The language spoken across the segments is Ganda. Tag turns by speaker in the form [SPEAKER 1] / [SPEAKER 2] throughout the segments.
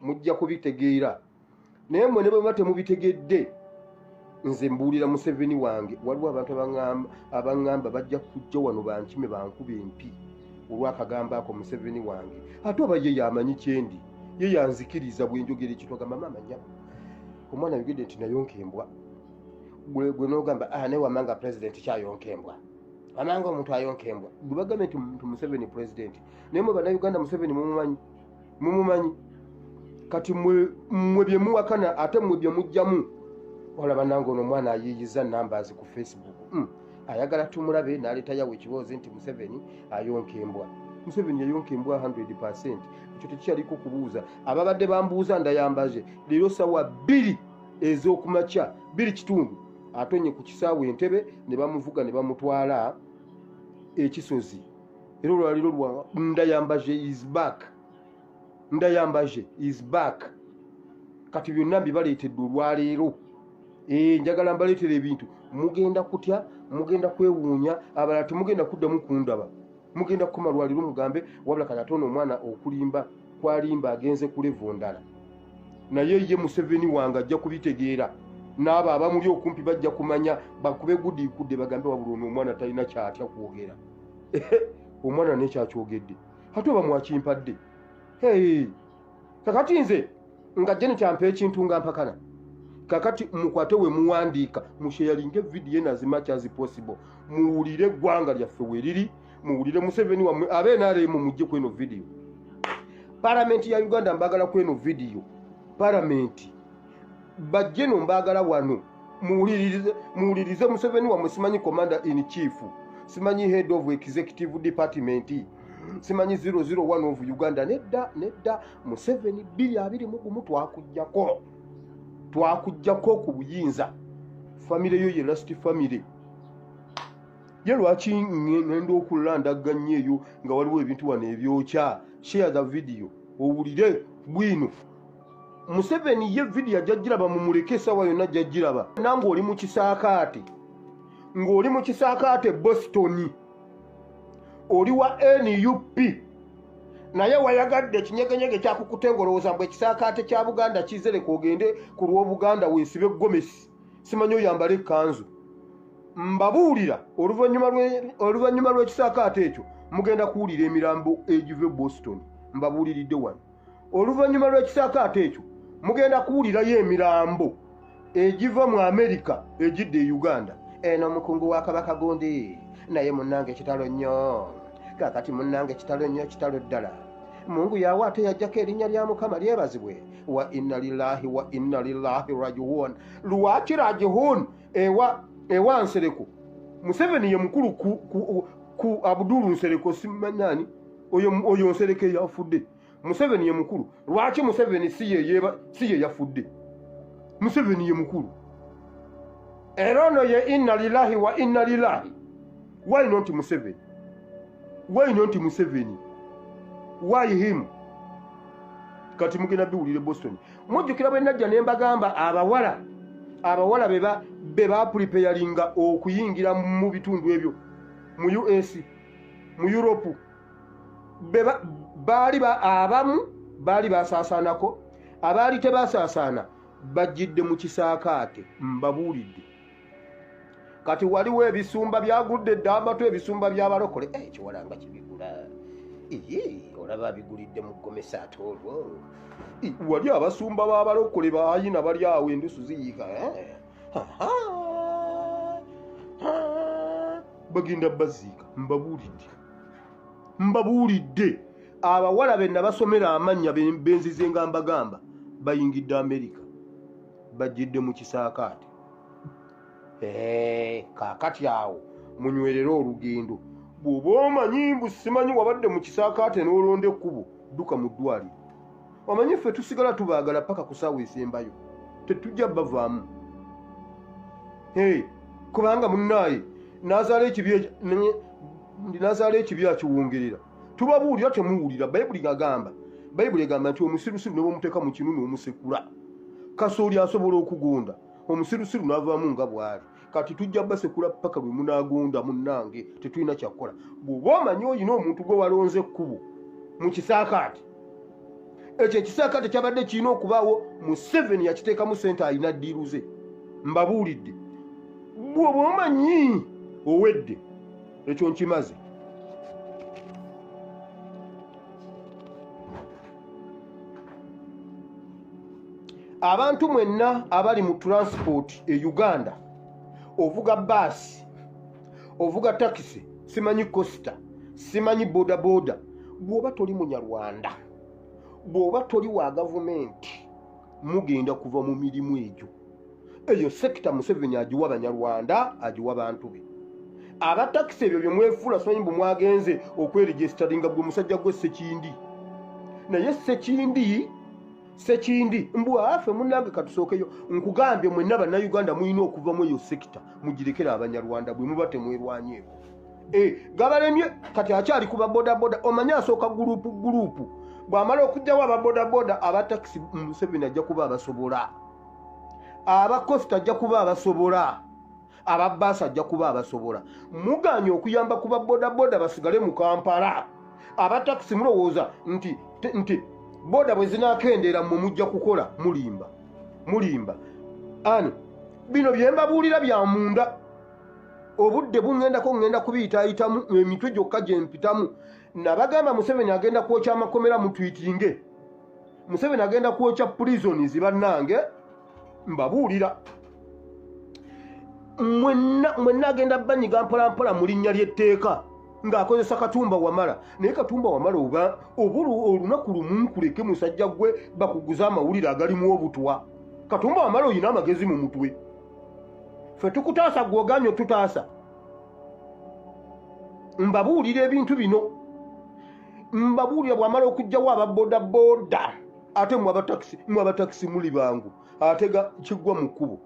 [SPEAKER 1] mujja kubitegeera naye mwe ne bwe muba temubitegedde nze mbuulira Museveni wange waliwo abantu abaŋŋamba bajja kujja wano bankime bankuba empi olwakagamba ako Museveni wange ate oba ye yamanyi kyendi ye yanzikiriza bwenjogera ekitwagamba maama nnyabo omwana yogedde nti nayonka embwa gwe n'ogamba naye wamanga pulezidenti kyayonka embwa wamanga omuntu ayonka embwa gwe bagambye nti Museveni pulezidenti naye mwe bannayuganda Museveni mumumanyi kati mwe bye muwakana ate mwe bye mujjamu olaba nange ono omwana ayiyiza numbers ku Facebook ayagala tumulabe n'aleeta yawe ekiboozi nti Museveni ayonka embwa. Museveni yayonka embwa 100%. Ekyo tekyaliko kubuuza. Ababadde bambuuza ndayambaje leero ssaawa 2 ez'okumakya 2 kitundu atonye ku kisaawe Entebbe ne bamuvuga ne bamutwala ekisozi. Era olwaliro lwa ndayambaje is back. Ndayambaje is back. Kati byonna mbibaleetedde olwaleero. Njagala mbaleetere ebintu mugenda kutya mugenda kwewuunya abalala temugenda kuddamu kundaba mugenda kukoma lwaliro mugambe wabula katatono omwana okulimba kwalimba agenze kulevo ndala naye ye Museveni wange ajja kubitegeera n'abo abamuli okumpi bajja kumanya bakube gudiikudde bagambe wabula ono omwana talina kyatya kwogera omwana nekyakyogedde ate oba mwakimpadde kakati nze nga Janet ampa ekintu nga mpakana kakati mukwate we muwandiika musharinge video as much as possible muwulire gwanga lyaffe weriri muwulire Museveni wamwe abenaale mu mujje kweno video Parliament ya Uganda mbagala kweno video Parliament bajjeno mbagala wano muwulirize Museveni wamwe simanyi commander in chief simanyi head of executive department simanyi 001 of Uganda nedda Museveni 2021 twakujjako ku buyinza family yo ye last family ye lwaki ngenda okulandaganya eyo nga waliwo ebintu wano ebyokya share the video owulire bwino Museveni ye video ajjiraba mu muleke sawa yonna ajjiraba nange oli mu kisaakaate ng'oli mu kisaakaate Boston oli wa NUP naye wayagadde ekinyegenyege kyakukutengolowooza mbwe ekisaakaate kya Buganda kizere kogende ku lw'Obuganda weesibe gomesi simanyi oyambala ekkanzu mbabuulira oluvannyuma lw'ekisaakaate ekyo mugenda kuwulira emirambo egiva e Boston mbabuuliridde wano oluvannyuma lw'ekisaakaate ekyo mugenda kuwulirayo emirambo egiva mu Amerika egidde e Uganda eno mukungu wa Kabaka Gonde naye munnange ekitalo nnyo kakati munnange kitalo nnyo kitalo ddala Mungu yawe ate yajjako erinnya lya Mukama lyebazibwe wa inna lillahi wa inna lillahi rajiun lwaki rajiun ewa Nsereko Museveni ye mukulu ku Abdul Nsereko simanyani oyo Nsereko yafudde Museveni ye mukulu lwaki Museveni si ye yafudde Museveni ye mukulu erono ye inna lillahi wa inna lillahi why not Museveni Why not Museveni? Why him? Kati mugenda biwulire Boston. Mujjukira bwe najja ne mbagamba abawala beba preparinga okuyingira mu bitundu ebyo mu US mu Europe abamu baali basaasaanako abaali tebasaasaana bajjidde mu kisaakaate mbabuulidde kati waliwo ebisumba byagudde ddambatu ebisumba by'abalokole ekiwalanga kibigula olaba bigulidde mu ggomesa ate olwo wali abasumba b'abalokole baayina bali awo endusu ziyiika bagenda baziika mbabuulidde abawala be nabasomera amannya benzize nga mbagamba bayingidde Amerika bajjidde mu kisaakaate kakati awo munywerera olugendo bw'oba omanyi mbu simanyi wabadde mu kisaakaate n'olonda ekkubo dduka mu ddwaliro omanyi ffe tusigala tubaagala paka ku ssaawa esembayo tetujja bavaamu kubanga munnaaye n'azaala ekibi akiwongerera tubabuulira temuwulira bayibuli egamba nti omusirusiru ne bw'omuteeka mu kinu n'omusekula kasooli asobola okugonda omusirusiru n'avaamu nga bw'ali kati tujja basekula paka bwe munaagonda munnange tetulina kyakukola bw'oba omanyi oyina omuntu gwe walonze ekkubo mu kisaakaate ekyo ekisaaka tekyabadde kirina okubaawo. Museveni yakiteekamu ssente alina ddiiru ze. Mbabuulidde bw'oba omanyi owedde ekyo nkimaze. Abantu mwenna abali mu transport e Uganda, ovuga baasi, ovuga takisi, simanyi costa, simanyi bodaboda, bw'oba toli munyarwanda, bw'oba toli wa gavumenti, mugenda kuva mu mirimu egyo. Eyo sekita Museveni agiwa abanyarwanda, agiwa bantu be. Abatakisi ebyo bye mwefuula simanyi bwe mwagenze okweregisitaringa gwe musajja gwe Sekindi. Naye Sekindi mbwa afe munnange katusookeyo nkugambye mwenna bannayuganda mulina okuva mu eyo sekita mugirekera abanyarwanda bwe muba temwerwanyeeko. Gabalemye kati akyali kuba bodaboda, omanyi asooka gurupu bw'amala okugjawo ababodaboda abatakisi Museveni ajja kuba abasobola, abakosta ajja kuba abasobola, ababaasi ajja kuba abasobola. Muganye okuyamba kuba bodaboda basigale mu Kampala. Abatakisi mulowooza nti boda bwe zinaakendeera mmwe mujja kukola mulimba. Ani bino bye mbabuulira bya munda. Obudde bung'endako ngenda kubiyitaayitamu emitwe gyokka gye mpitamu. Nabagamba Museveni agenda kwokya amakomera mu twitinge. Museveni agenda kwokya prisons bannange. Mbabuulira mwenna agenda banyiga mpolampola mu linnya ly'etteeka ng'akozesa Katumba Wamala. Naye Katumba Wamala oba olunaku lumu nkuleke musajja gwe bakuguza amawulire agalimu obutwa. Katumba Wamala oyina amagezi mu mutwe. Ffe tukutaasa gw'oganye otutaasa. Mbabuulira ebintu bino. Mbabuulira bw'amala okugjawo ababodaboda ate mu abatakisi muli bangu atega kiggwa mu kkubo.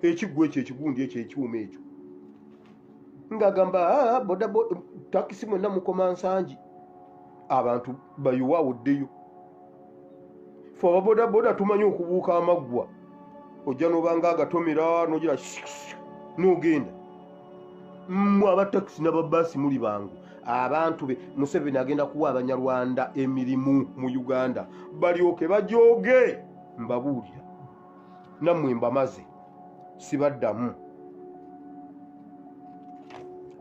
[SPEAKER 1] Ekiggwa ekyo ekigundi ekyo ekyuma ekyo. Ngagamba bodaboda takisi mwenna mukoma nsangi. Abantu bayiwaawoddeyo. Ffe ababodaboda tumanyi okubuuka amaggwa. Ojja n'obanga agatomera n'ogira n'ogenda. Mmwe abatakisi n'ababaasi muli bangu. Abantu be Museveni agenda kuwa abanyarwanda emirimu mu Uganda balyoke bajooge. Mbabuulira nammwe mbamaze sibaddamu.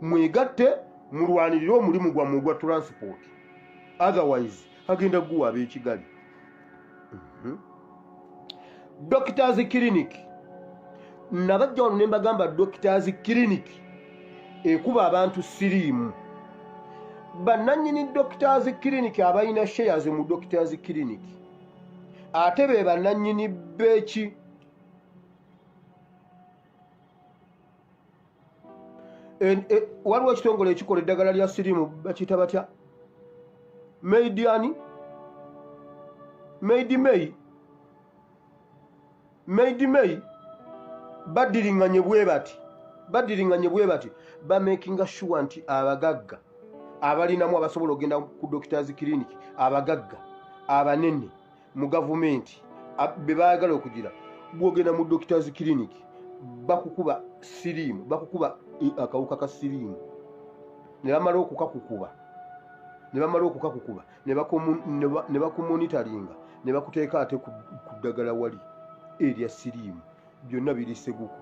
[SPEAKER 1] Mwegatte mulwanirire omulimu gwammwe ogwa transport, otherwise agenda guwa ab'ekigali. Doctors Clinic nabajja wano ne mbagamba Doctors Clinic ekuba abantu siriimu. Bannannyini Doctors Clinic abalina shares mu Doctors Clinic ate be bannannyini b'eki waliwo ekitongole ekikola eddagala lya siriimu bakiyita batya? Made May baddiringanye bwe bati bamakinga sure nti abagagga abalinamu abasobola okugenda ku Doctors Clinic, abagagga abanene mu gavumenti be baagala okugira, bw'ogenda mu Doctors Clinic bakukuba siriimu, bakukuba akawuka ka siriimu. Ne bamala okukakukuba ne bakumonitaringa ne bakuteeka ate ku ddagala wali erya siriimu. Byonna biri seguku.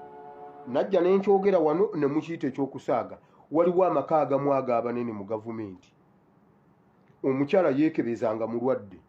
[SPEAKER 1] Najja n'enkyogera wano ne mukiyita ekyokusaaga. Waliwo amaka agamu aga abanene mu gavumenti. Omukyala yeekebezanga mulwadde